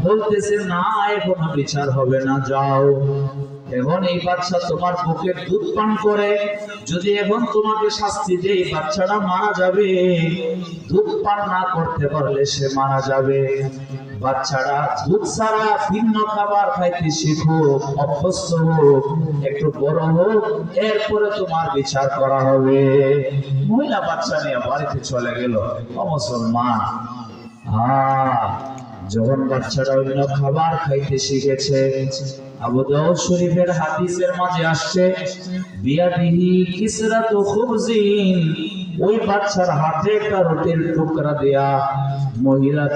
বলতেছে না, এখনো বিচার হবে না, যাও। এখন এই বাচ্চা তোমার বুকের দুধ পান করে, যদি এখন তোমাকে শাস্তি দেয় বাচ্চাটা মারা যাবে। দুধ পান না করতে পারলে সে মারা যাবে। বাচ্চারা দুধ ছাড়া ভিন্ন খাবার খাইতে শিখুক, অভ্যস্ত হোক, একটু বড় হোক, এরপরে তোমার বিচার করা হবে। মহিলা বাচ্চা নিয়ে বাড়িতে চলে গেল। ও মুসলমান, যখন বাচ্চারা অন্য খাবার খাইতে শিখেছে, আবু দাউদ শরীফের হাদিসের মাঝে আসছে, বিয়াদিহি কিসরাতু খুবজিন, ওই বাচ্চার হাতে একটা রুটির টুকরা দেয়া মহিলা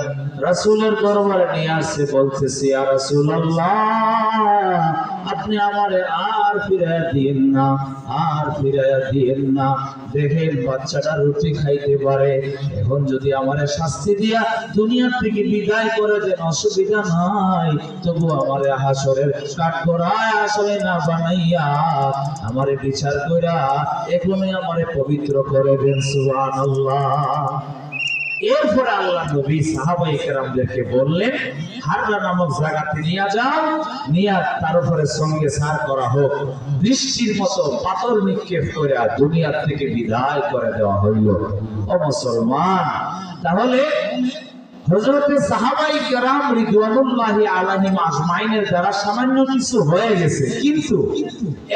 রাসূলের দরবারে নিয়ে আসছে, বলতেছে, ইয়া রাসূলুল্লাহ, আপনি আমারে আর ফিরাইয়া দিয়েন না, আর ফিরাইয়া দিয়েন না। দেখেন বাচ্চাটা রুটি খাইতে পারে, এখন যদি আমারে শাস্তি দিয়া দুনিয়া থেকে বিদায় করে দেন অসুবিধা নাই, তবু আমারে হাসরের কাঠগড়ায় আসলে না বানাইয়া আমারে বিচার কইরা এখনই আমারে পবিত্র করে দেন। সুবহানাল্লাহ। এরপরে আল্লাহ নবী সাহাবায়ে কেরামদেরকে বললেন, হাররা নামক জায়গাতে নিয়ে যাও, নিয়ে তার উপরে সঙ্গে সার করা হোক, বৃষ্টির মতো পাথর নিক্ষেপ করে দুনিয়া থেকে বিদায় করে দেওয়া হইল। ও মুসলমান, তাহলে হযরতে সাহাবায়ে কেরাম রিদওয়ানুল্লাহি আলাইহিম আজমাইনের দ্বারা সামান্য কিছু হয়ে গেছে, কিন্তু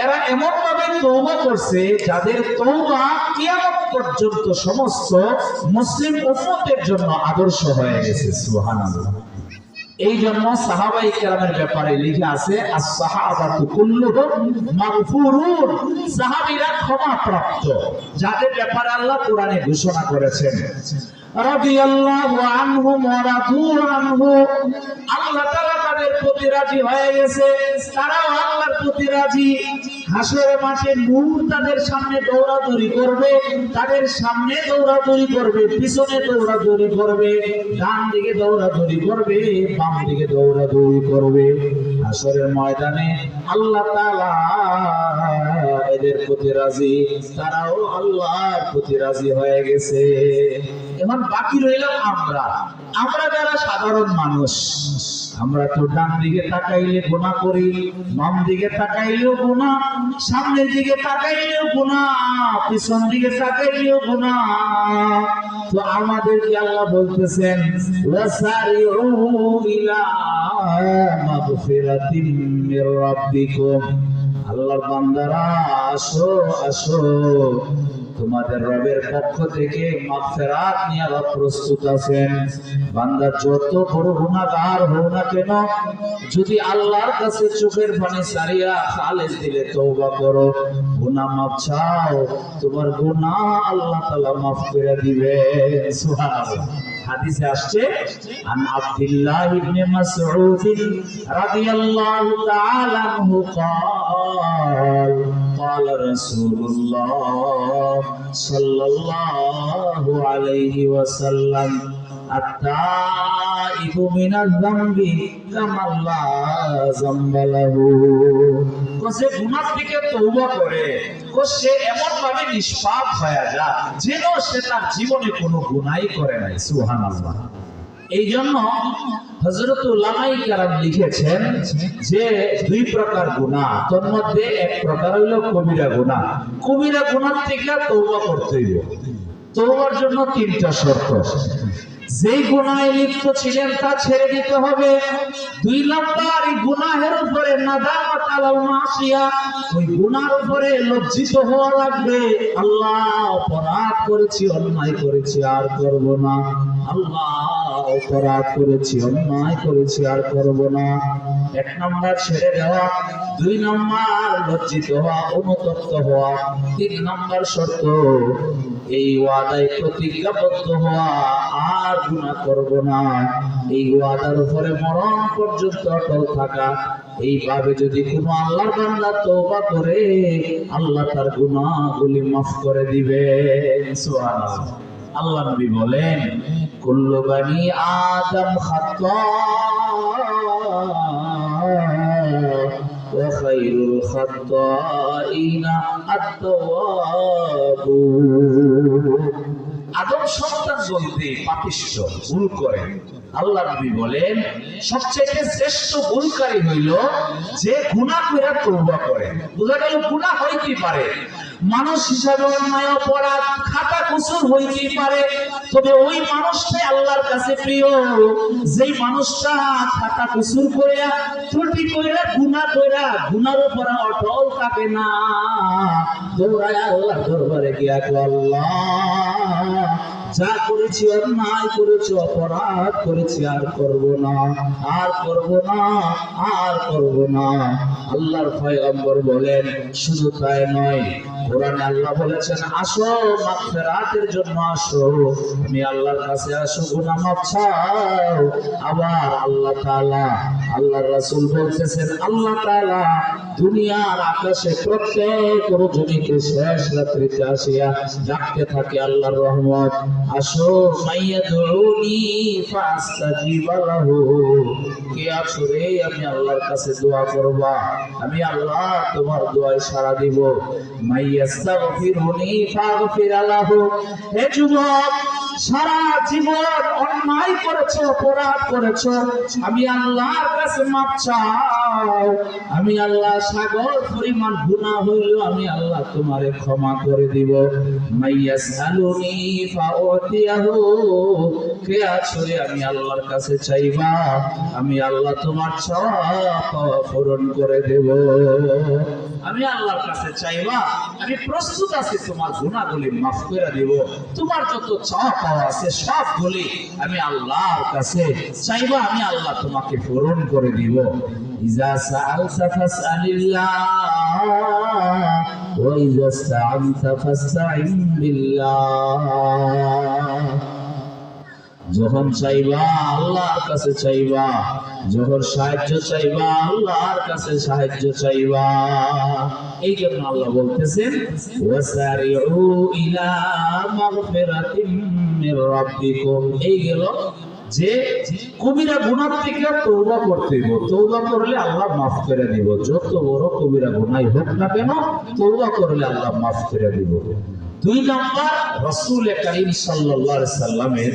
এরা এমন ভাবে তওবা করছে যাদের তওবা কিয়ামত পর্যন্ত সমস্ত মুসলিম উম্মতের জন্য আদর্শ হয়ে গেছে। সুবহানাল্লাহ। এই জন্য সাহাবায়ে কেরামের ব্যাপারে লেখা আছে, আস-সাহাবাতু কুল্লুহুম মাগফুরুন, সাহাবীরা ক্ষমাপ্রাপ্ত, যাদের ব্যাপারে আল্লাহ কোরআনে ঘোষণা করেছেন, রাদিয়াল্লাহু আনহুম ওয়া রাদু আনহু, আল্লাহ তাআলা তাদের প্রতি রাজি হয়ে গেছে, তারাও আল্লাহর প্রতি রাজি। হাসরের মাঠে নূর তাদের সামনে দৌড়াদৌড়ি করবে, তাদের সামনে দৌড়াদৌড়ি করবে, পিছনে দৌড়াদৌড়ি করবে, ডান দিকে দৌড়াদৌড়ি করবে, বাম দিকে দৌড়াদৌড়ি করবে। হাসরের ময়দানে আল্লাহ তাআলা এদের প্রতি রাজি, তারাও আল্লাহর প্রতি রাজি হয়ে গেছে। এখন বাকি রইলাম আমরা যারা সাধারণ মানুষ, আমরা তো ডান দিকে তাকাইলে গুনাহ করি, বাম দিকে তাকাইলেও গুনাহ, সামনের দিকে তাকাইলেও গুনাহ, পিছন দিকে তাকাইলেও গুনাহ। তো আমাদেরকে আল্লাহ বলতেছেন, ওয়াসারিউ ইলা মাগফিরাতিম মির রাব্বিকুম, আল্লাহর বান্দারা আসো আসো, তোমাদের রবের পক্ষ থেকে মাগফিরাত নিয়ে রব প্রস্তুত আছেন। বান্দা যত বড় গুনাহগার হোক না কেন, যদি আল্লাহর কাছে চোখের পানি ছাড়িয়া খালেস দিলে তওবা করো, গুনাহ মাফ চাও, তোমার গুনাহ আল্লাহ তাআলা মাফ করে দিবেন। সুবহানাল্লাহ। হাদিসে আসছে, আন আব্দুল্লাহ ইবনে মাসউদ রাদিয়াল্লাহু তাআলা আনহু قال قال رسول الله صلى الله عليه وسلم التائب من الذنب كمن لا ذنب له, সে গুনাহ থেকে তওবা করে, সে এমন ভাবে নিষ্পাপ হয়ে যায় যেন সে তার জীবনে কোনো গুনাহই করে নাই। সুবহানাল্লাহ। এই জন্য হযরত উলামায়ে কেরাম লিখেছেন যে দুই প্রকার গুনাহ, তার মধ্যে এক প্রকার হইল কবিরা গুনাহ। কবিরা গুনাহ থেকে তওবা করতে হইব। তওবার জন্য তিনটা শর্ত, যেই গুনাহে লিপ্ত ছিলেন তা ছেড়ে দিতে হবে। দুই নাম্বার, এই গুনাহের উপরে নাদামাত আলাল মাসিয়া, ওই গুনাহের উপরে লজ্জিত হওয়া লাগবে। আল্লাহ, অপরাধ করেছি, অন্যায় করেছি, আর করব না। আল্লাহ, অপরাধ করেছি, অন্যায় করেছি, আর করব না। এক নাম্বার ছেড়ে দেওয়া, দুই নাম্বার লজ্জিত হওয়া, অনুতপ্ত হওয়া, তিন নাম্বার শর্ত এই ওয়াদায় প্রতিজ্ঞাবদ্ধ হওয়া, আর গুনাহ করব না। এই ওয়াদার উপরে মরণ পর্যন্ত অটল থাকা। এইভাবে যদি কোনো আল্লাহর বান্দা তওবা করে, আল্লাহ তার গুনাহগুলি মাফ করে দিবেন। সুবহানাল্লাহ। আল্লাহ নবী বলেন, কুল্লু বানি আদম খাতা ওয়া খায়রুল খাত্তাইনা আত-তাওয়াবুন, আদম সন্তান বলতে পাপিষ্ঠ, ভুল করে, আল্লাহ নবী বলেন সবচেয়ে শ্রেষ্ঠ ভুলকারী হইল যে গুনাহ করে তওবা করে। বুঝা গেল গুনাহ হইতে পারে, মানুষ হিসাবে অন্যায় অপরাধ খাতা কুসুর হইতে পারে, তবে ওই মানুষটাই আল্লাহর কাছে প্রিয় যেই মানুষটা খাতা কুসুর কইরা ত্রুটি কইরা গুনাহ কইরা গুনার উপর অটল থাকে না, দৌড়ায় আল্লাহর দরবারে গিয়া আল্লাহ যা করেছি অন্যায় করেছি অপরাধ করেছি আর করব না, আর করব না, আর করব না। আল্লাহর পয়গম্বর বলেন শুধু তাই নয়, কোরআনে আল্লাহ বলেছেন আসো মাগফিরাতের জন্য আসো, আমি আল্লাহর কাছে আসো গুনাহ মাফ চাও। আবার আল্লাহ তাআলা আল্লাহর রাসূল বলতেছেন আল্লাহ তাআলা দুনিয়ার আকাশে প্রত্যেক রজনীতে শেষ রাত্রিতে আসিয়া ডাকতে থাকে আল্লাহর রহমত, আসো মাইয়াদউনি ফাস্তাজিব লাহু, কে আছো রে আমি আল্লাহর কাছে দোয়া করবা, আমি আল্লাহ তোমার দোয়ায় সাড়া দিব। মাইয়াস্তাগফিরুনি ফাগফির লাহু, হে যুবক সারা জীবন অন্যায় করেছো অপরাধ করেছো, আমি আল্লাহর কাছে মাপ চাও, আমি আল্লাহ সাগর পরিমাণ গুনাহ হইলো আমি আল্লাহ তোমারে ক্ষমা করে দিব। মাইয়াসআলুনি ফাউতিয়াহু, কে আছো রে আমি আল্লাহর কাছে চাইবা, আমি আল্লাহ তোমার চাওয়া পূরণ করে দেব। আমি আল্লাহর কাছে চাইবা, আমি প্রস্তুত আছি তোমার গুনাহগুলি মাফ করে দেব, তোমার যত চাওয়া পাওয়া আছে সবগুলি আমি আল্লাহর কাছে চাইবা, আমি আল্লাহ তোমাকে পূরণ করে দিব। ইজা সাআলতা ফাসআলিল্লাহ ওয়া ইজা ইসতাআনতা ফাসতাইন বিল্লাহ। যখন চাইবা আল্লাহর কাছে চাইবা, যখন সাহায্য চাইবা আল্লাহর কাছে সাহায্য চাইবা। এই জন্য আল্লাহ বলতেছেন ওয়াসারিউ ইলা মাগফিরাতিম মির রাব্বিকুম, এই গেল যে কবিরা গুনাহ থেকে তওবা করতে হবে, তওবা করলে আল্লাহ মাফ করে দিব, যত বড় কবিরা গুনাহ হোক না কেন তওবা করলে আল্লাহ মাফ করে দিব। 2 নাম্বার রাসূল করিম সাল্লাল্লাহু আলাইহি সাল্লামের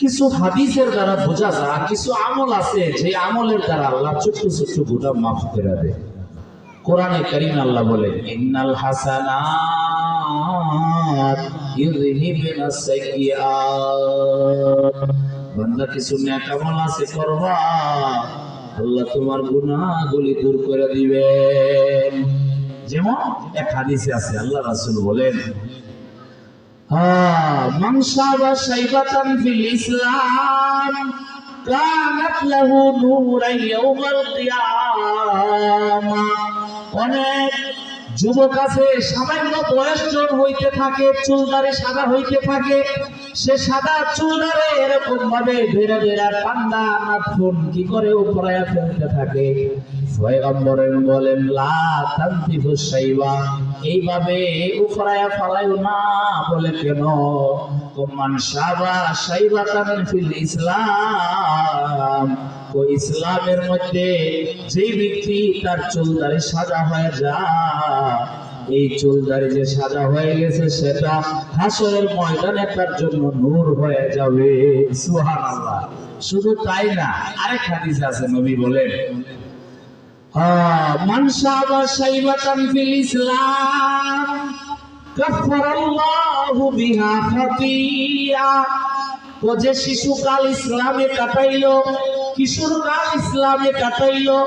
কিছু হাদিসের দ্বারা বোঝা যায় কিছু আমল আছে যে আমলের দ্বারা আল্লাহ ছোট ছোট গুনাহ মাফ করে দেয়। কোরআনে কারীমে আল্লাহ বলেন ইন্নাল হাসানাত ইউযহিবুনাস সাইয়্যাত, বান্দা কিছু নেক আমল আছে করবা আল্লাহ তোমার গুনাহগুলি দূর করে দিবেন। যেমন এক হাদিসে আছে আল্লাহ রাসূল বলেন মান শাবা শাইবাতান ফিল ইসলাম কানাত লাহু নূরান ইয়াউমাল কিয়ামা। অনেক যুবক আছে সামান্য বয়সজন হইতে থাকে, চুলদারে সাদা হইতে থাকে, সে সাদা চুলদারে এরকম ভাবে ধীরে ধীরে পান্ডা নাথুন কি করে উপরায়া ফেলতে থাকে। পয়গম্বর বলেন লা তানতিফুস শাইবা, এইভাবে উপরায়া ফালাইও না। বলে কেন? মান শাবা শাইবাতান ফিল ইসলাম, ও ইসলামের মধ্যে যে ব্যক্তি তার চুলদারি সাদা হয়ে যায়, এই চুলদারি যে সাদা হয়ে গেছে সেটা হাসরের ময়দানে তার জন্য নূর হয়ে যাবে। সুবহানাল্লাহ। শুধু তাই না, আরেক হাদিস আছে নবী বলেন মান শাবা শাইবাতান ফিল ইসলাম কাফফারাল্লাহু বিহা খাতিয়া, ও যে শিশুকাল ইসলামে কাটাইলো, কিশোরকাল ইসলামে কাটাইলো,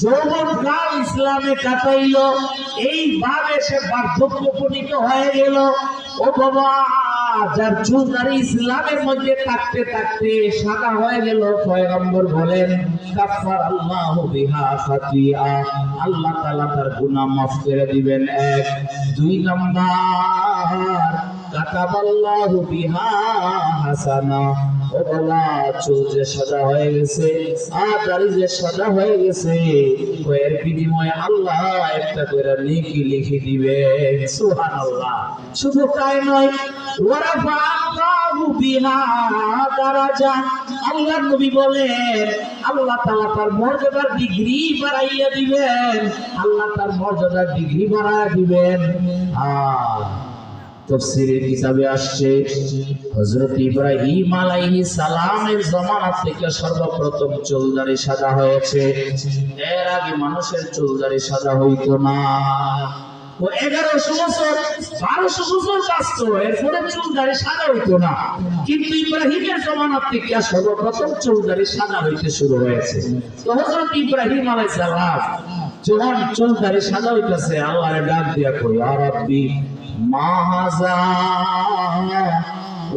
যৌবনকাল ইসলামে কাটাইলো, এইভাবে সে বার্ধক্য উপনীত হয়ে গেল। ও বাবা, যার চুলদারি ইসলামের মধ্যে থাকতে থাকতে সাদা হয়ে গেল, পয়গম্বর বলেন কাফফারাল্লাহু বিহা খাতিয়া, আল্লাহ তাআলা তার গুনাহ মাফ করে দিবেন। 1 2 নাম্বার কাতাবাল্লাহু বিহা হাসানা, ও বাবা চুল যে সাদা হয়ে গেছে আর দাড়ি যে সাদা হয়ে গেছে, এর বিনিময়ে আল্লাহ একটা করে নেকি লিখে দিবেন। সুবহানাল্লাহ। শুধু তাই নয়, ওয়ারাফাআল্লাহু বিহা দারাজা, আল্লাহর নবী বলেন আল্লাহ তাআলা তার মর্যাদার ডিগ্রি বাড়াইয়া দিবেন, আল্লাহ তার মর্যাদার ডিগ্রি বাড়াইয়া দিবেন। তাফসীরের কিতাবে আসছে হযরত ইব্রাহিম আলাইহিস সালামের জামানা থেকে সর্বপ্রথম চুলদাড়ি সাদা হয়েছে। এর আগে মানুষের চুলদাড়ি সাদা হইতো না। ও 1100 বছর 1200 বছর বাঁচত, এরপরে চুলদাড়ি সাদা হইতো না। কিন্তু ইব্রাহিমের জামানা থেকে সর্বপ্রথম চুলদাড়ি সাদা হইতে শুরু হয়েছে। তো হযরত ইব্রাহিম আলাইহিস সালাম যখন চুলদাড়ি সাদা হইতেছে, আল্লাহর ডাক দিয়া কই, ইয়া রাব্বি মা হাযা,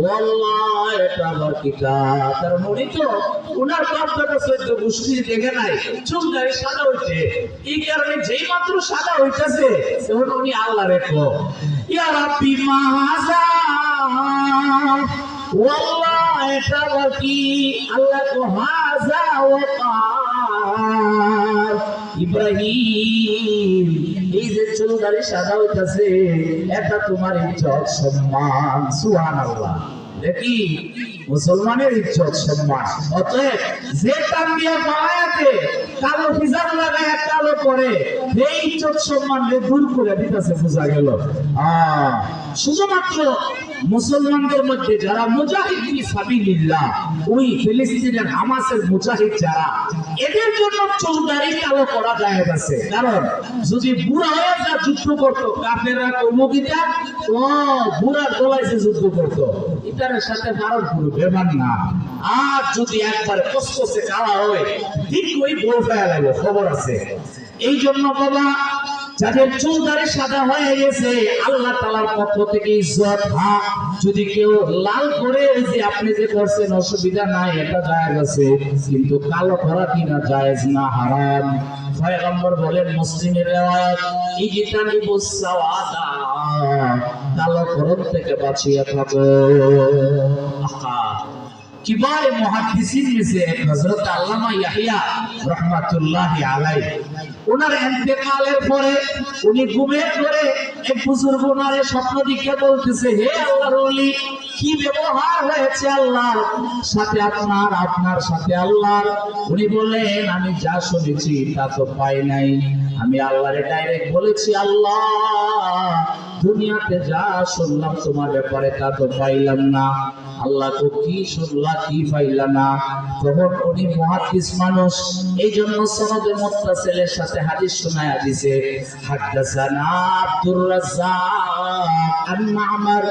ওয়াল্লাহ এটা আবার কি কাজ? তার মনে তো ওনার বাপদাদা 14 গোষ্ঠী দেখে নাই চুলদাড়ি সাদা হইতে। এই কারণে যেই মাত্র সাদা হইতেছে তখন উনি আল্লাহরে কয়, ইয়া রাব্বি মা হাযা, ওয়াল্লাহ এটা আবার কি? আল্লাহ কো হাযা ওয়াকার। ইব্রাহিম, এই যে চুলদাড়ি সাদা হইতাছে এটা তোমার ইজ্জত সম্মান। সুবহানাল্লাহ। দেখি মুসলমানের ইজ্জত সম্মান। অতএব যে তানবিয়া পাওয়াতে কালো হিজাব লাগায় কালো করে এই ইজ্জত সম্মান দূর করে দিতেছে, বোঝা গেল। শুধুমাত্র মুসলমানদের মধ্যে যারা মুজাহিদ ফি সাবিলিল্লাহ, ওই ফিলিস্তিনের হামাসের মুজাহিদ যারা, এদের জন্য চুলদাড়ি কালো করা যায় আছে। কারণ যদি বুড়া হয়ে যা যুদ্ধ করতো, কাফেররা কৌমুকিটা ও বুড়ার গলায় যুদ্ধ করতো, এটার সাথে ভারত পুরো বেমান না। আর যদি একবার কসকসে কালা হয় ঠিক ওই বল ফেলা লাগবে, খবর আছে। এই জন্য বাবা, যাদের চুলদাড়ি সাদা হয়ে গেছে আল্লাহ তাআলার পক্ষ থেকে ইজ্জত। হ্যাঁ, যদি কেউ লাল করে ওই যে আপনি যে করছেন অসুবিধা নাই, এটা জায়েজ আছে, কিন্তু কালো করা কিনা জায়েজ না, হারাম। পয়গম্বর বলেন, মুসলিমের রিওয়ায়াত, ইজতানিবুস সাওয়াদা, কালো করণ থেকে বাঁচিয়ে থাকো। কিবার মুহাদ্দিসিন মিছে হযরত আল্লামা ইয়াহইয়া রাহমাতুল্লাহি আলাইহি, ওনার ইন্তেকালের পরে উনি ঘুমের ঘরে এক বুজুর্গ ওনারে স্বপ্ন দেখে বলতেছে, হে আল্লাহর ওলি, কি ব্যবহার হয়েছে আল্লাহর সাথে আপনার সাথে আল্লাহর? উনি বললেন, আমি যা শুনেছি তা তো পাই নাই। আমি আল্লাহরে ডাইরেক্ট বলেছি, আল্লাহ দুনিয়াতে যা শুনলাম তোমার ব্যাপারে তা তো পাইলাম না। আল্লাহ তো কি শুনলা, কি পাইলা না? তখন উনি মুহাদ্দিস মানুষ, এই জন্য সনদে মুত্তাসিলের সাথে হাদিস শোনায়া দিয়েছে। হাদাসানা আব্দুর রাজ্জাক আন মা'মার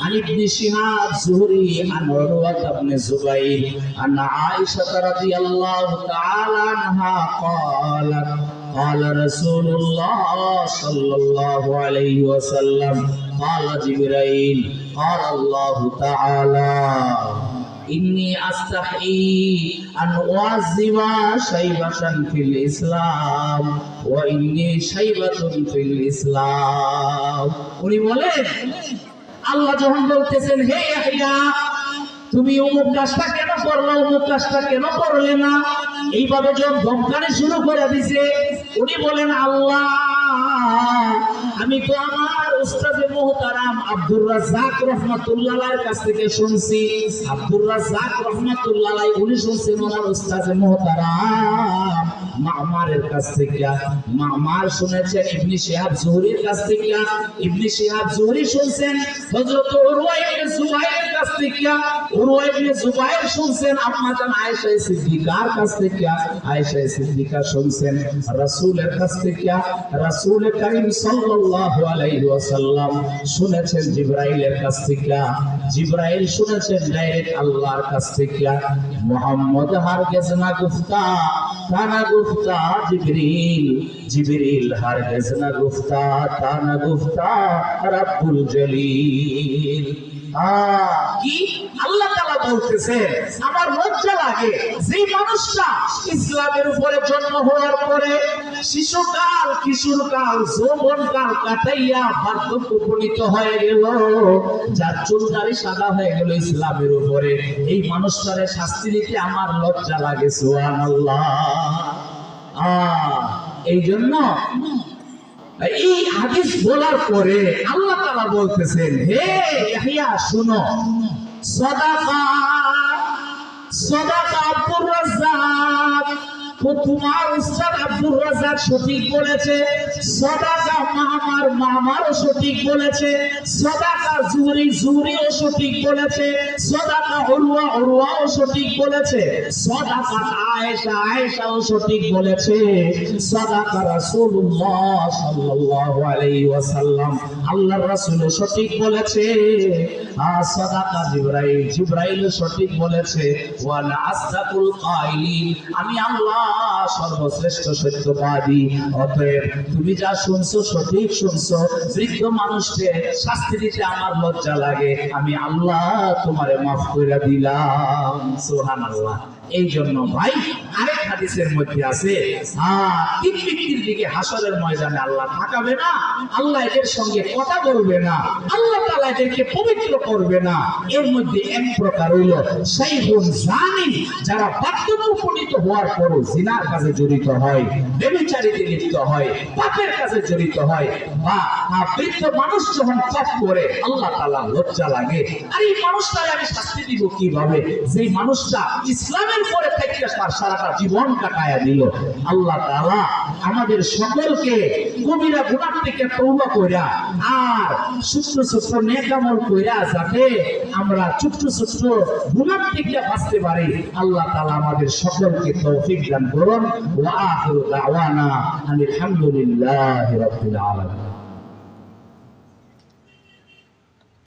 আন ইবনে শিহাব যুহরি আন উরওয়া ইবনে যুবাইর আন আয়েশা রাদিয়াল্লাহু তাআলা আনহা قالت قال رسول الله صلى الله عليه وسلم قال جبرائيل قال الله تعالى إني أستحي أن أعذب شيبة في الإسلام وإني شيبة في الإسلام। উনি বলেন, আল্লাহ যখন বলতেছেন, হে ইয়াহইয়া, তুমি অমুক কাজটা কেন করলে, অমুক কাজটা কেন করলে না, এইভাবে যখন ধমকানি শুরু করে দিছে, উনি বলেন, আল্লাহ আমি তো আমার উস্তাদে মুহতারাম আব্দুর রাজ্জাক রাহমাতুল্লাহ আলাইহির কাছ থেকে শুনছি। আব্দুর রাজ্জাক রাহমাতুল্লাহ আলাইহি উনি শুনছেন ওনার উস্তাদে মুহতারাম মা'মারের কাছ থেকে। মা'মার শুনেছেন ইবনে শিহাব যুহরির কাছ থেকে। ইবনে শিহাব যুহরি শুনছেন হযরত উরওয়া ইবনে যুবাইরের কাছ থেকে। উরওয়া ইবনে যুবাইর শুনছেন আম্মা জান আয়েশা সিদ্দিকার কাছ থেকে। আয়েশা সিদ্দিকা শুনছেন রাসূলের কাছ থেকে। রাসূল কারীম সাল্লাল্লাহু আলাইহি ওয়াসাল্লাম শুনেছেন জিবরাইলের কাছ থেকে। জিবরাইল শুনেছেন ডাইরেক্ট আল্লাহর কাছ থেকে। মুহাম্মদ হারগিজ না গুফতা তানা গুফতা জিবরিল, জিবরিল হারগিজ না গুফতা তানা গুফতা রাব্বুল জলিল। কি আল্লাহ তাআলা বলতেছেন, আমার লজ্জা লাগে যে মানুষটা ইসলামের উপরে জন্ম হওয়ার পরে শিশুকাল, কিশোরকাল, যৌবনকাল কাটাইয়া বার্ধক্য উপনীত হয়ে গেল, যার চুলদাড়ি সাদা হয়ে গেল ইসলামের উপরে, এই মানুষটারে শাস্তি দিতে আমার লজ্জা লাগে। সুবহানাল্লাহ। এই জন্য এই হাদিস বলার পরে আল্লাহ তাআলা বলতেছেন, হে ইয়াহইয়া শুনো, সাদাকা সাদাকা আব্দুর রাজ্জাক তোমার উস্তাদ আব্দুর রাজ্জাক সঠিক বলেছে, সাদাকা মামারও সঠিক বলেছে, সাদাকা জুরিও সঠিক বলেছে, সাদাকা উরওয়াও সঠিক বলেছে, সাদাকা আয়েশাও সঠিক বলেছে, সাদাকা রাসূলুল্লাহ সাল্লাল্লাহু আলাইহি ওয়াসাল্লাম আল্লাহর রাসূল সঠিক বলেছে, সাদাকা জিবরাইল সঠিক বলেছে, ওয়া আসদাকুল কাইলিন আমি আল্লাহ সর্বশ্রেষ্ঠ সত্যবাদী। অতএব তুমি যা শুনছো সঠিক শুনছো। বৃদ্ধ মানুষকে শাস্তি দিতে আমার লজ্জা লাগে, আমি আল্লাহ তোমারে মাফ করে দিলাম। সুবহানাল্লাহ। এই জন্য ভাই আরেক হাদিসের মধ্যে আছে, তিন ব্যক্তির দিকে হাসরের ময়দানে আল্লাহ তাকাবে না, আল্লাহ এদের সঙ্গে কথা বলবে না, আল্লাহ তাআলা এদেরকে পবিত্র করবে না। এর মধ্যে এক প্রকার হইল শাইখুন জানি, যারা বার্ধক্য উপনীত হওয়ার পরও জিনার কাজে জড়িত হয়, ব্যভিচারিতে লিপ্ত হয়, পাপের কাজে জড়িত হয়, বা বৃদ্ধ মানুষ যখন পাপ করে আল্লাহ তাআলা লজ্জা লাগে। আর এই মানুষটাকে আমি শাস্তি দিব কিভাবে? যে মানুষটা ইসলামের পরে থেকে তার সারাটা জীবন কাটায়া দিল। আল্লাহ তাআলা আমাদের সকলকে কবিরা গুনাহ থেকে তওবা কইরা আর ছোট ছোট নেক আমল কইরা যাতে আমরা ছোট ছোট গুনাহ থেকে বাঁচতে পারি, আল্লাহ তাআলা আমাদের সকলকে তৌফিক দান করুন। ওয়া আখিরু দাওয়ানা আলহামদুলিল্লাহি রাব্বিল আলামিন।